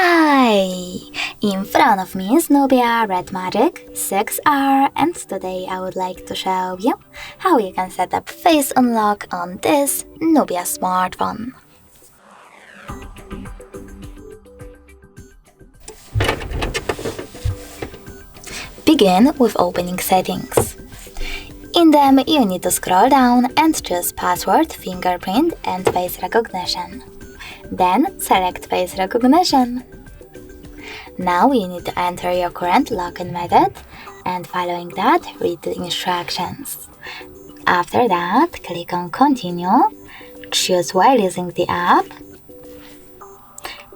Hi! In front of me is Nubia Red Magic 6R, and today I would like to show you how you can set up face unlock on this Nubia smartphone. Begin with opening settings. In them, you need to scroll down and choose password, fingerprint and face recognition. Then select face recognition. Now you need to enter your current login method and following that, read the instructions. After that, click on continue, choose while using the app,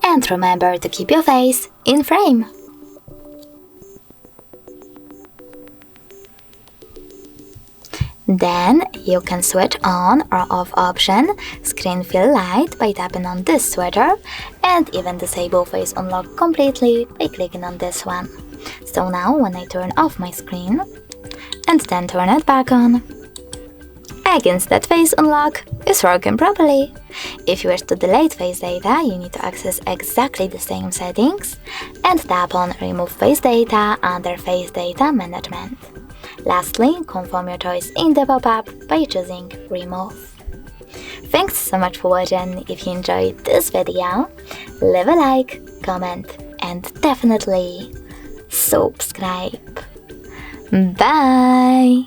and remember to keep your face in frame. Then you can switch on or off option screen fill light by tapping on this switcher, and even disable face unlock completely by clicking on this one. So now when I turn off my screen and then turn it back on, against that face unlock is working properly. If you wish to delete face data, you need to access exactly the same settings and tap on remove face data under face data management. Lastly, confirm your choice in the pop-up by choosing Remove. Thanks so much for watching. If you enjoyed this video, leave a like, comment and definitely subscribe. Bye!